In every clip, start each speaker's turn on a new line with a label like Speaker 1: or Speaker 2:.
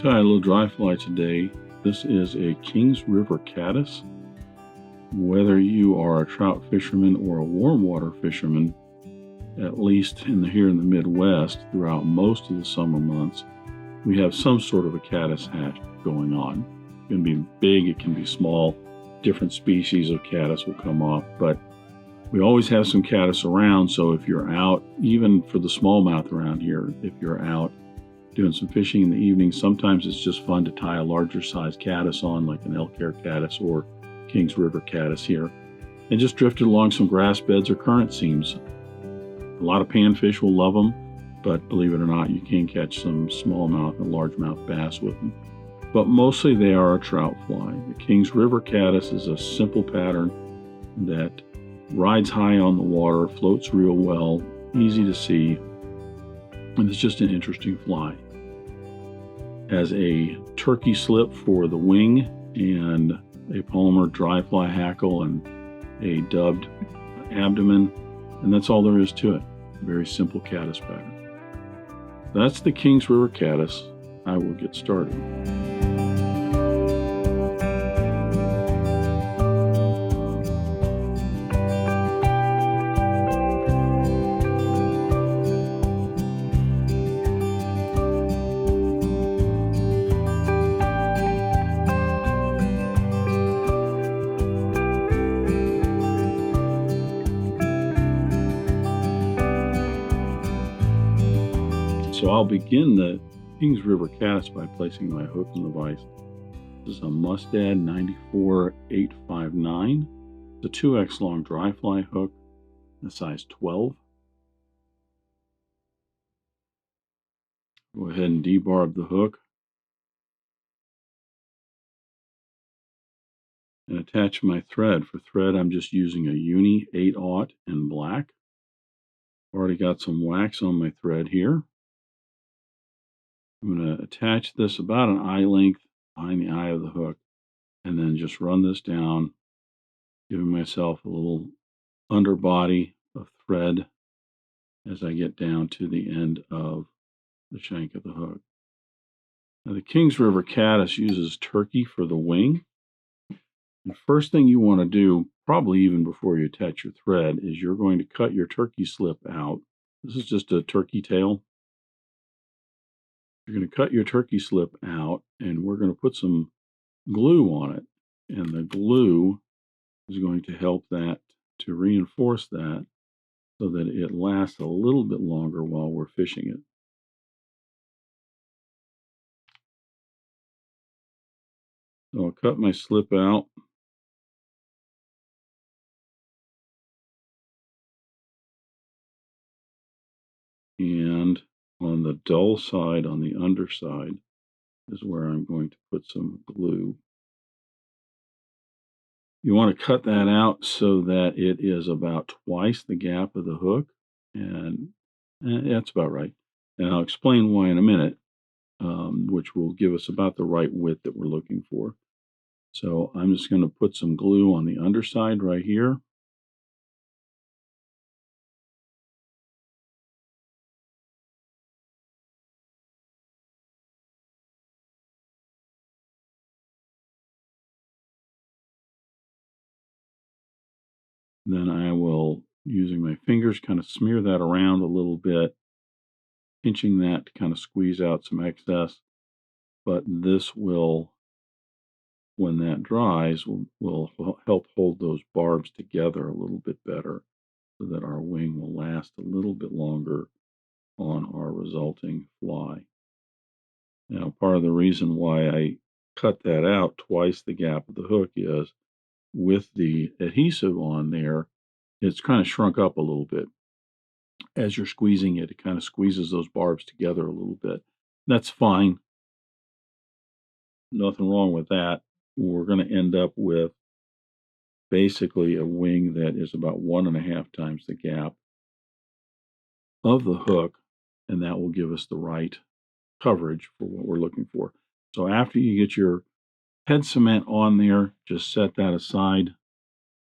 Speaker 1: tie a little dry fly today. This is a Kings River Caddis. Whether you are a trout fisherman or a warm water fisherman, at least here in the Midwest, throughout most of the summer months, we have some sort of a caddis hatch going on. It can be big, it can be small. Different species of caddis will come off, but we always have some caddis around. So if you're out, even for the smallmouth around here, if you're out doing some fishing in the evening, sometimes it's just fun to tie a larger size caddis on, like an elk hair caddis or Kings River Caddis here, and just drift it along some grass beds or current seams. A lot of panfish will love them, but believe it or not, you can catch some smallmouth and largemouth bass with them. But mostly they are a trout fly. The Kings River Caddis is a simple pattern that rides high on the water, floats real well, easy to see, and it's just an interesting fly. Has a turkey slip for the wing and a polymer dry fly hackle and a dubbed abdomen, and that's all there is to it. A very simple caddis pattern. That's the Kings River Caddis. I will get started. So I'll begin the Kings River Caddis by placing my hook in the vise. This is a Mustad 94-859. It's a 2X long dry fly hook, the size 12. Go ahead and debarb the hook and attach my thread. For thread, I'm just using a Uni 8/0 in black. Already got some wax on my thread here. I'm going to attach this about an eye length behind the eye of the hook, and then just run this down, giving myself a little underbody of thread as I get down to the end of the shank of the hook. Now, the Kings River Caddis uses turkey for the wing. The first thing you want to do, probably even before you attach your thread, is you're going to cut your turkey slip out. This is just a turkey tail. You're going to cut your turkey slip out, and we're going to put some glue on it. And the glue is going to help that, to reinforce that, so that it lasts a little bit longer while we're fishing it. So I'll cut my slip out. And on the dull side, on the underside, is where I'm going to put some glue. You want to cut that out so that it is about twice the gap of the hook, and that's about right. And I'll explain why in a minute, which will give us about the right width that we're looking for. So I'm just going to put some glue on the underside right here. Then I will, using my fingers, kind of smear that around a little bit, pinching that to kind of squeeze out some excess. But this will, when that dries, will help hold those barbs together a little bit better, so that our wing will last a little bit longer on our resulting fly. Now, part of the reason why I cut that out twice the gap of the hook is, with the adhesive on there, it's kind of shrunk up a little bit. As you're squeezing it, it kind of squeezes those barbs together a little bit. That's fine. Nothing wrong with that. We're going to end up with basically a wing that is about 1.5 times the gap of the hook, and that will give us the right coverage for what we're looking for. So after you get your head cement on there, just set that aside,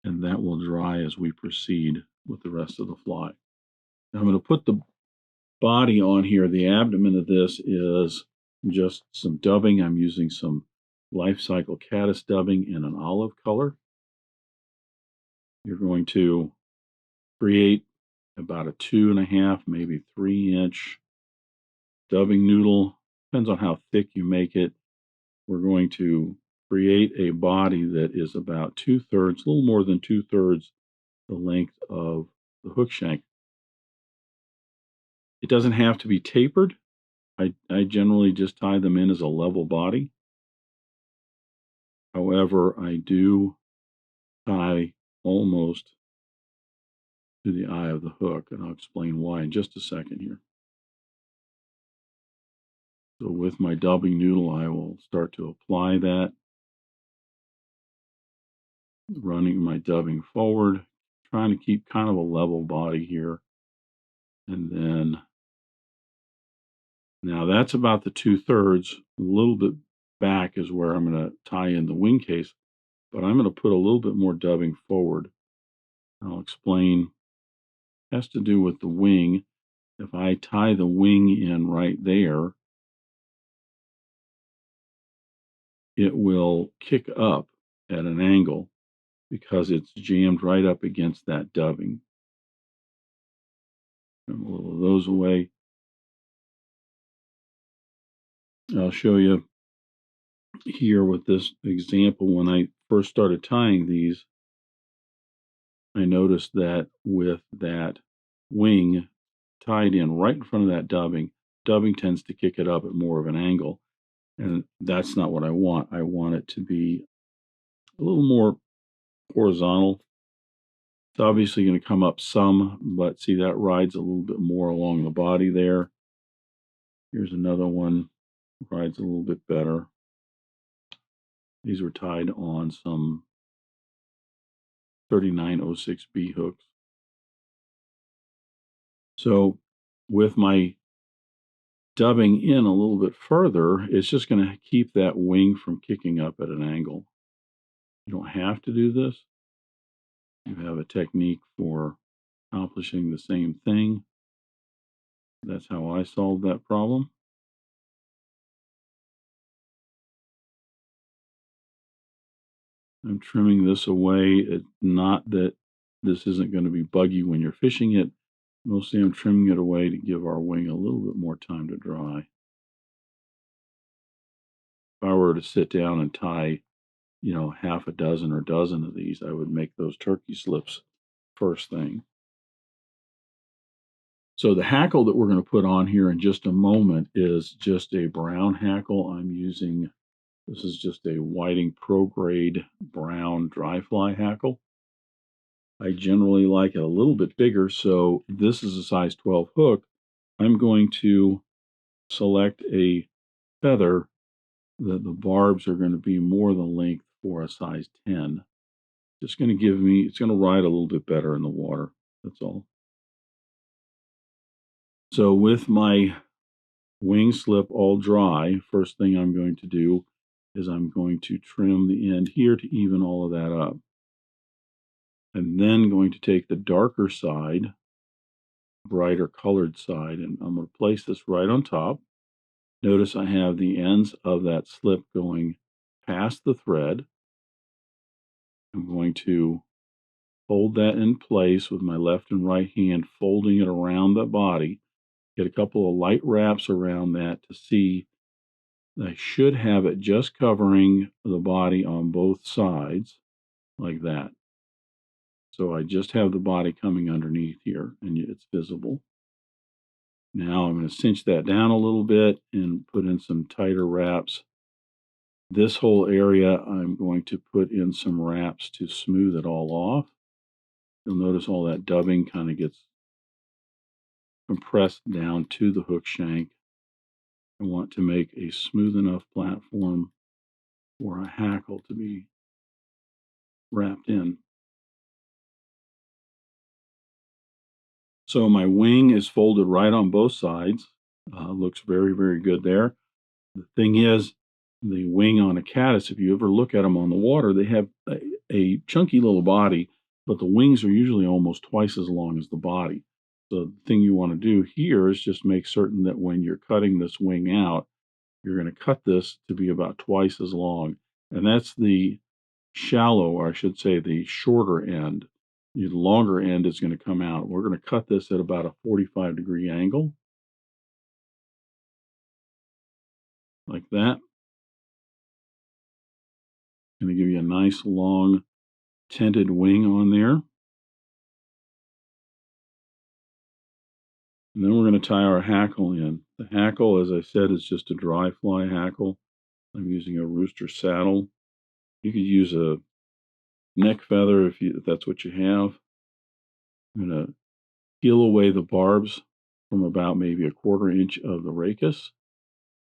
Speaker 1: and that will dry as we proceed with the rest of the fly. Now I'm going to put the body on here. The abdomen of this is just some dubbing. I'm using some Life Cycle Caddis dubbing in an olive color. You're going to create about a 2.5, maybe 3-inch dubbing noodle. Depends on how thick you make it. We're going to create a body that is about 2/3, a little more than 2/3 the length of the hook shank. It doesn't have to be tapered. I generally just tie them in as a level body. However, I do tie almost to the eye of the hook, and I'll explain why in just a second here. So with my dubbing noodle, I will start to apply that, running my dubbing forward, trying to keep kind of a level body here. And then now that's about the 2/3. A little bit back is where I'm going to tie in the wing case, but I'm going to put a little bit more dubbing forward. I'll explain. It has to do with the wing. If I tie the wing in right there, it will kick up at an angle because it's jammed right up against that dubbing. Trim a little of those away. I'll show you here with this example. When I first started tying these, I noticed that with that wing tied in right in front of that dubbing, dubbing tends to kick it up at more of an angle. And that's not what I want. I want it to be a little more horizontal. It's obviously going to come up some, but see, that rides a little bit more along the body there. Here's another one, rides a little bit better. These were tied on some 3906B hooks. So with my dubbing in a little bit further, it's just going to keep that wing from kicking up at an angle. You don't have to do this. You have a technique for accomplishing the same thing. That's how I solved that problem. I'm trimming this away. It's not that this isn't going to be buggy when you're fishing it. Mostly I'm trimming it away to give our wing a little bit more time to dry. If I were to sit down and tie, half a dozen or dozen of these, I would make those turkey slips first thing. So the hackle that we're going to put on here in just a moment is just a brown hackle. This is just a Whiting Pro Grade brown dry fly hackle. I generally like it a little bit bigger, so this is a size 12 hook. I'm going to select a feather that the barbs are going to be more the length for a size 10. It's going to ride a little bit better in the water. That's all. So with my wing slip all dry, first thing I'm going to do is I'm going to trim the end here to even all of that up. I'm then going to take the darker side, brighter colored side, and I'm going to place this right on top. Notice I have the ends of that slip going past the thread. I'm going to hold that in place with my left and right hand, folding it around the body. Get a couple of light wraps around that to see. I should have it just covering the body on both sides, like that. So I just have the body coming underneath here, and it's visible. Now I'm going to cinch that down a little bit and put in some tighter wraps. This whole area, I'm going to put in some wraps to smooth it all off. You'll notice all that dubbing kind of gets compressed down to the hook shank. I want to make a smooth enough platform for a hackle to be wrapped in. So my wing is folded right on both sides. Looks very, very good there. The thing is, the wing on a caddis, if you ever look at them on the water, they have a chunky little body, but the wings are usually almost twice as long as the body. So the thing you want to do here is just make certain that when you're cutting this wing out, you're going to cut this to be about twice as long. And that's the shallow, or I should say the shorter end. The longer end is going to come out. We're going to cut this at about a 45-degree angle, like that. Going to give you a nice long tented wing on there. And then we're going to tie our hackle in. The hackle, as I said, is just a dry fly hackle. I'm using a Rooster saddle. You could use a neck feather if that's what you have. I'm going to peel away the barbs from about maybe a 1/4 inch of the rachis.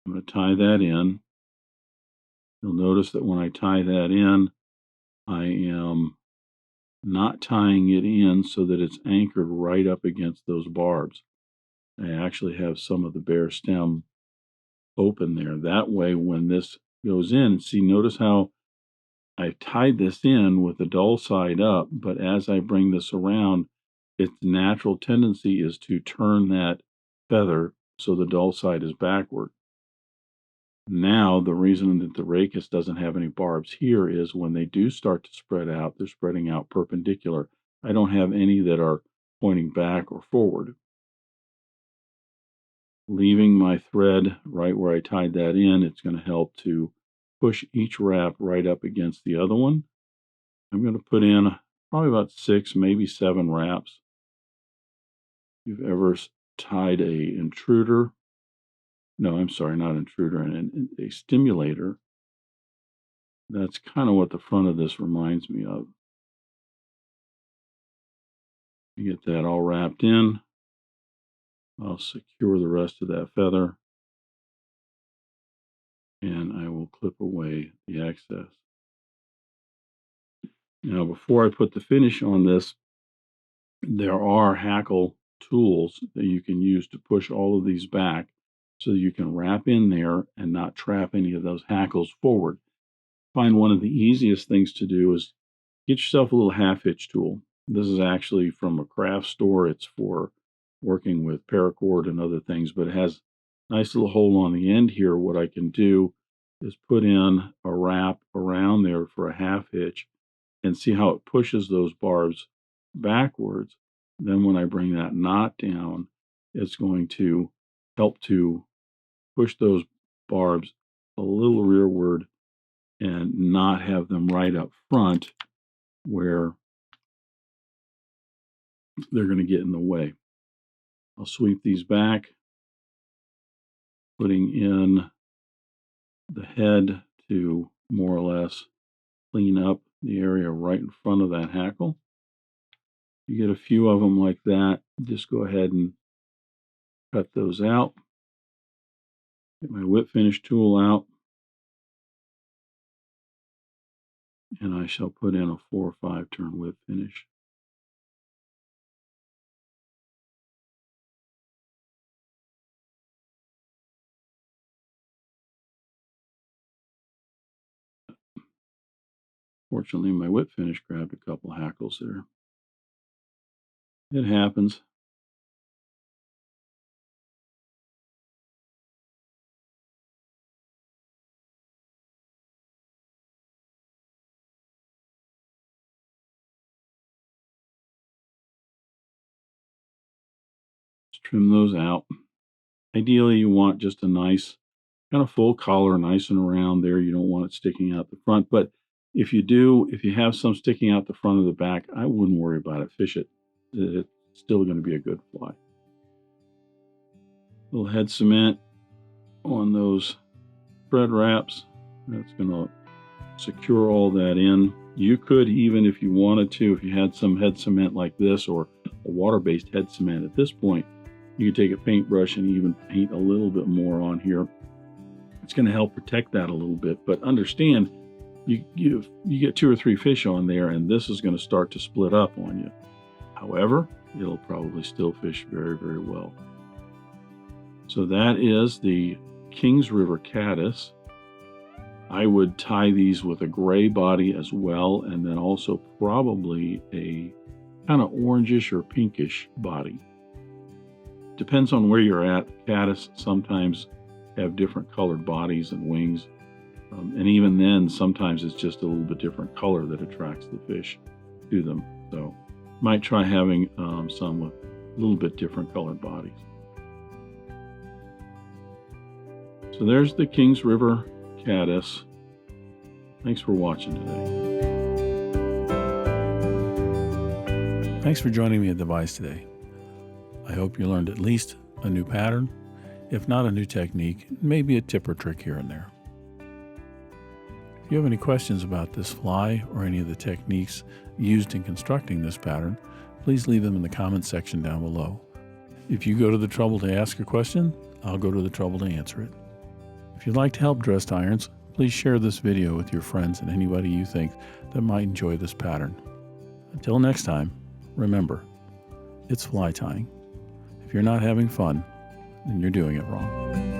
Speaker 1: I'm going to tie that in. You'll notice that when I tie that in, I am not tying it in so that it's anchored right up against those barbs. I actually have some of the bare stem open there. That way, when this goes in, see, notice how I've tied this in with the dull side up, but as I bring this around, its natural tendency is to turn that feather so the dull side is backward. Now, the reason that the rachis doesn't have any barbs here is when they do start to spread out, they're spreading out perpendicular. I don't have any that are pointing back or forward. Leaving my thread right where I tied that in, it's going to help to push each wrap right up against the other one. I'm going to put in probably about 6, maybe 7 wraps. If you've ever tied a intruder, no, I'm sorry, not intruder, a stimulator, that's kind of what the front of this reminds me of. You get that all wrapped in. I'll secure the rest of that feather, and I will clip away the excess. Now, before I put the finish on this, there are hackle tools that you can use to push all of these back so that you can wrap in there and not trap any of those hackles forward. Find one of the easiest things to do is get yourself a little half hitch tool. This is actually from a craft store. It's for working with paracord and other things, but it has a nice little hole on the end here. What I can do is put in a wrap around there for a half hitch and see how it pushes those barbs backwards. Then when I bring that knot down, it's going to help to push those barbs a little rearward and not have them right up front where they're going to get in the way. I'll sweep these back, putting in the head to more or less clean up the area right in front of that hackle. You get a few of them like that, just go ahead and cut those out. Get my whip finish tool out, and I shall put in a 4 or 5 turn whip finish. Fortunately, my whip finish grabbed a couple hackles there. It happens. Just trim those out. Ideally, you want just a nice kind of full collar, nice and around there. You don't want it sticking out the front, but if you have some sticking out the front of the back, I wouldn't worry about it. Fish it. It's still going to be a good fly. A little head cement on those thread wraps. That's going to secure all that in. You could even, if you wanted to, if you had some head cement like this or a water-based head cement at this point, you could take a paintbrush and even paint a little bit more on here. It's going to help protect that a little bit, but understand you get 2 or 3 fish on there and this is going to start to split up on you. However, it'll probably still fish very, very well. So that is the Kings River Caddis. I would tie these with a gray body as well, and then also probably a kind of orangish or pinkish body. Depends on where you're at. Caddis sometimes have different colored bodies and wings. And even then, sometimes it's just a little bit different color that attracts the fish to them. So might try having some with a little bit different colored bodies. So there's the Kings River Caddis. Thanks for watching today. Thanks for joining me at the Vise today. I hope you learned at least a new pattern, if not a new technique, maybe a tip or trick here and there. If you have any questions about this fly or any of the techniques used in constructing this pattern, please leave them in the comments section down below. If you go to the trouble to ask a question, I'll go to the trouble to answer it. If you'd like to help dressed irons, please share this video with your friends and anybody you think that might enjoy this pattern. Until next time, remember, it's fly tying. If you're not having fun, then you're doing it wrong.